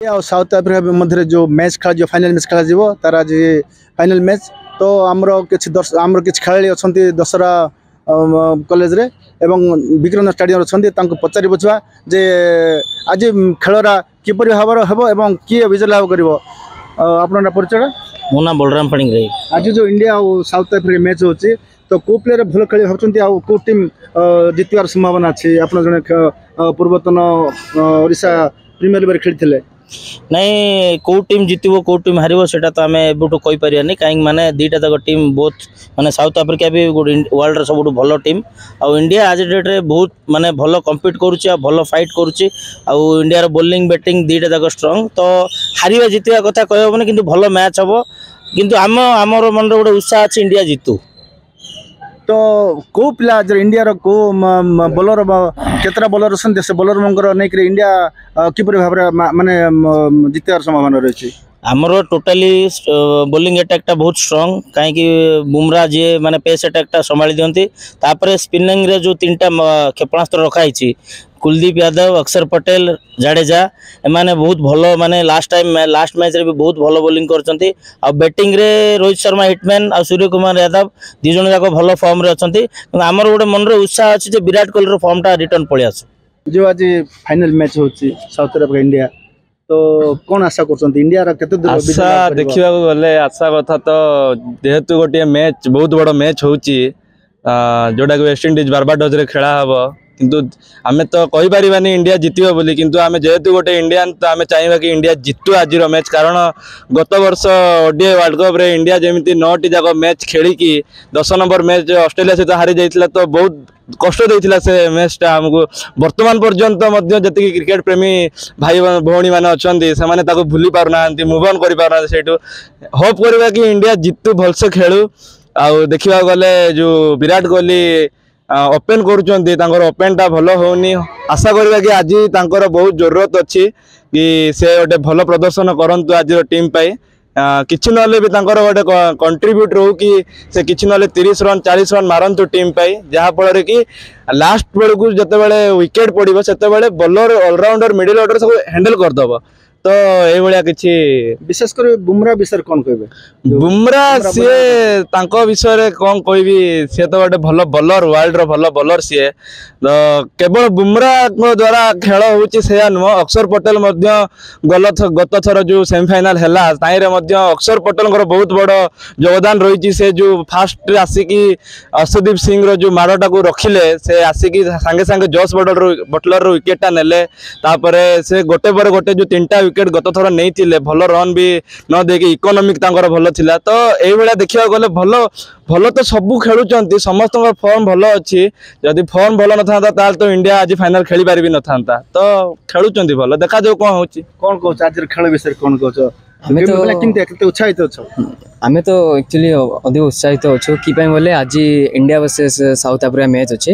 और south Africa मध्य जो match खेल जो फाइनल मैच खेल तार आज फाइनल मैच तो आमर कि खेला अच्छा दशहरा कॉलेज रे एवं विक्रम स्टेडियम अच्छा पचारि बुझा जे आज खेलरा किपर भाव हम एवं किए विजय लाभ कर आपन परिचय मो ना बलराम पाणिग्राही। आज जो इंडिया और साउथ अफ्रीका मैच होची तो को प्लेयर भल खेल भावुंट को टीम जितवार संभावना अच्छी आप जड़े पूर्वतन ओडिशा प्रीमियर लीग खेली नहीं कौ टीम जितबो कौ टीम हारिबो सेटा तो आमे एबुटो कहि परियानी काई माने दीटा तक टीम बहुत माने साउथ अफ्रीका भी वर्ल्ड रो सबुटो भलो टीम आ इंडिया आज डेट रे बहुत माने भलो कम्पीट करूची आ भलो फाइट करूची आ इंडिया रो बॉलिंग बैटिंग दीटा तक स्ट्रांग तो हारिबा जितबा कथा कहबो माने किंतु भलो मैच हबो किंतु हमर मन रो गोटे उत्साह अछि इंडिया जितु। तो को पिला इंडिया रो को बॉलर केतरा बॉलर अछन से बॉलर मंगर नै कि इंडिया किपर भाबरे माने जितवार संभावना रही आमर टोटाली बॉलिंग अटैक बहुत स्ट्रांग कहीं बुमरा जी माने पेस अटैक संभाली दियंती तापरे स्पिनिंग रे जो तीनटा क्षेपणास्त्र रखाई कुलदीप यादव अक्षर पटेल जाडेजा एमाने बहुत भलो माने लास्ट मैच रे भी बहुत भलो बॉलिंग करचंती आ बैटिंग रे रोहित शर्मा हिटमैन आ सूर्य कुमार यादव दी जण जाको भलो फॉर्म रे अछंती हमर गोटे मन रे उत्साह अछि जे विराट कोहली रो फॉर्म टा रिटर्न पळि आसु जो आज फाइनल मैच होची साउथ अफ्रीका इंडिया तो कौन आशा करछंती इंडिया रा केते दूर आशा देखिबा को गले आशा कथा तो जेहेतु गोटे मैच बहुत बड़ मैच होची जोडा वेस्ट इंडीज बारबाडोज रे खेला हबो किंतु आमे तो कहि परिबानी इंडिया जितिबो बोली किंतु आमे जेहेतु गोटे इंडियन तो आमे चाहिबा कि इंडिया जितु आज रो मैच कारण गत वर्ष ओडीआई वर्ल्ड कप रे इंडिया जेमिति 9 टी जाको मैच खेली कि 10 नंबर मैच ऑस्ट्रेलिया से हारि जाइतिला तो बहुत कष्ट देइतिला से मैच टा हमको वर्तमान पर्यंत मध्य जति क्रिकेट प्रेमी भाई भौणी माने अछंती से माने ताको भूली पारनांती मूव ऑन करि पारना सेटू होप करबा कि इंडिया जितु भलसे खेलु आ देखिबा गले जो विराट कोहली ओपन कर ओपन टा भल होनी आशा करवा कि आज तांकर बहुत जरूरत अच्छी कि से गोटे भल प्रदर्शन करंतु आज टीम पाई किछि नले भी तांकर गोटे कंट्रीब्यूट रहू कि से किछि नले 30 रन 40 रन मारंतु टीम पाई जहा फल कि लास्ट बेल को जते बेले विकेट पड़िबो सेते बेले बॉलर ऑलराउंडर मिडिल ऑर्डर सब हैंडल कर दबो तो ए भलिया किछि विशेष कर बुमरा विषय कौन कहबे बुमरा सी तांको विषय रे कौन कहबी सी तो गोटे भल बॉलर वर्ल्ड रो भल बॉलर सी तो केवल बुमरा द्वारा खेल होची सेया नुह अक्षर पटेल मध्य गत थर जो सेमीफाइनल हैला ताई रे मध्य अक्षर पटेल को बहुत बड़ योगदान रही से जो फास्ट आसिकी अर्शदीप सिंह रो जो मारटा को रखिले से आसिकी संगे संगे जॉस बटलर रो विकेट नेले तापरे से गोटे पर गोटे जो तीनटा विकेट गत थर नहीं भल रन भी न देके इकोनॉमिक तांकर भल थिला तो ए बेला देखिया गले भल भल तो सबू खेलुचंती समस्त फॉर्म भल अच्छी जदि फॉर्म भल न था ताल तो इंडिया आज फाइनल खेली पारि न था तो खेलुचंती भल देखा जो कौन होची कौन कहछ आज खेल विषय कौन कहछ हमें तो किंते उत्साहित अछ हमें तो एक्चुअली अधिक उत्साहित अछु कि पय बोले आज India versus south Africa match अछि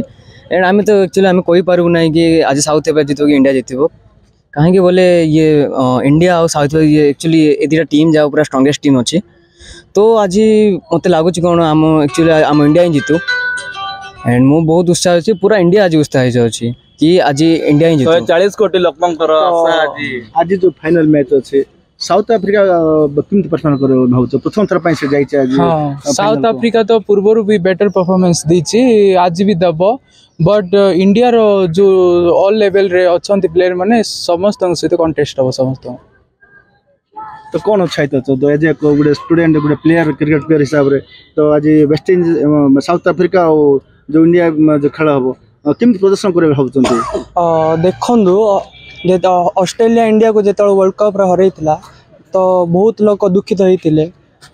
एंड हमें तो एक्चुअली हमें कोई पारु नै कि आज साउथ अफ्रीका जितो कि इंडिया जितबो कहीं बोले ये इंडिया और साउथ ये एक्चुअली ये दुटा टीम जाओ पूरा स्ट्रॉन्गेस्ट टीम अच्छी तो आज मत लगुच कौन आम एक्चुअली आम इंडिया ही जीतु एंड मु बहुत उत्साह अच्छी पूरा इंडिया आज उत्साहित अच्छी कि आज इंडिया ही जीतु 40 कोटी लोकंकर आशा आज जो फाइनल मैच अच्छे साउथ अफ्रीका किंत परफॉर्म करो भाउच प्रथम थर पई से जाई छ आज साउथ अफ्रीका तो पूर्व भी बेटर परफॉर्मेंस दीची आज भी दबो बट इंडिया रो जो ऑल लेवल रे अछंती प्लेयर माने समस्त सहित कंटेस्ट हो समस्त तो कौन उत्साहित तो एज ए गोटे स्टूडेंट गोटे प्लेयर क्रिकेट प्लेयर हिसाब रे तो आज वेस्ट इंडीज साउथ अफ्रीका और जो इंडिया जो खेल हम किंत प्रदर्शन करे भावुंती देखंदु जे ऑस्ट्रेलिया इंडिया को जेतळ वर्ल्ड कप रे हरैतिला तो बहुत लोग दुखित होइतिले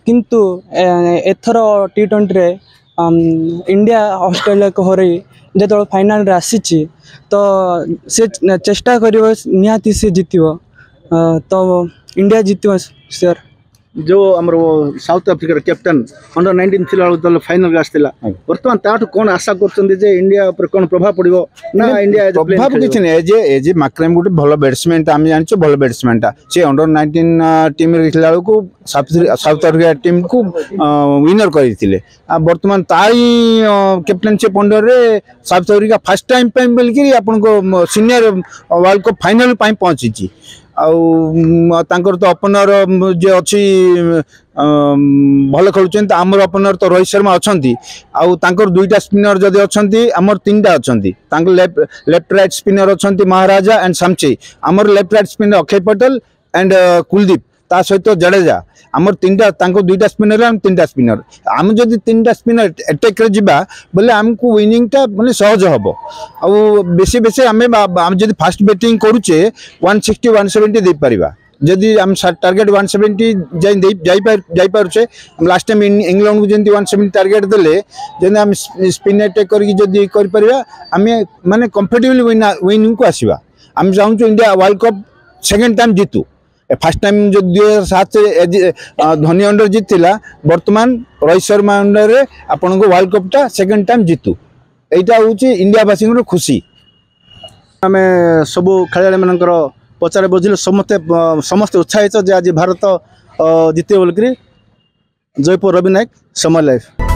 किंतु एथरो टी20 रे इंडिया ऑस्ट्रेलिया को हरै जो फाइनल रे आसी तो से चेष्टा करिवो निहाती से जितिवो तो इंडिया जितिवो सर जो हमर साउथ अफ्रीका कैप्टन अंडर 19 थिला दल फाइनल आस्तिला वर्तमान ताठु कोन आशा करछन्ती जे इंडिया ऊपर कोन प्रभाव पड़िबो ना इंडिया प्रभाव किछ नै एज माक्रम गुटे भलो बैट्समैन ता हम जानछो भलो बैट्समैन ता से अंडर 19 टीम रे खेला को साउथ अफ्रीका टीम को विनर करथिले आ वर्तमान ताई कैप्टनशिप अंडर रे साउथ अफ्रीका फर्स्ट टाइम पे मिल के आपन को सीनियर वर्ल्ड कप फाइनल पई पहुंची छी आउर तो ओपनर जे अच्छी भल खेलुं आमर ओपनर तो रोहित शर्मा अच्छा आउर दुईटा स्पिनर जदि अच्छा आमर तीन अच्छा लेफ्ट राइट स्पिनर अच्छा महाराजा एंड सामचे आमर left right spinner Akshay Patel and Kuldeep ता सहित जडेजा आमर तीनटा दुईटा स्पिनर आम तीनटा स्पिनर आम जदि तीनटा स्पिनर अटैक रे जिबा बोले आमको विनिंग टा माने सहज हबो आ बेसी बेसी आम जदि फास्ट बैटिंग करूचे 160 170 दे परिबा जदि हम टारगेट 170 जाई पारुचे लास्ट टाइम इंग्लैंड को जंती 170 टारगेट देले जने हम स्पिन अटैक करके जदि कर परिबा आमे माने कंफर्टेबली विनिंग को आसीबा हम चाहूँ India world cup second time जीतू फास्ट टाइम जो 2007 से धोनी अंडर जीतला वर्तमान रोहित शर्मा अंडर रे आपन को वर्ल्ड कप टा सेकंड टाइम जीतू एटा होची इंडिया वासी खुशी आम सब खेलाड़ी मानकर पचारे बुझिले समस्ते उत्साहित जे आज भारत जीते बोलिक जयपुर रवि नायक समर लाइफ।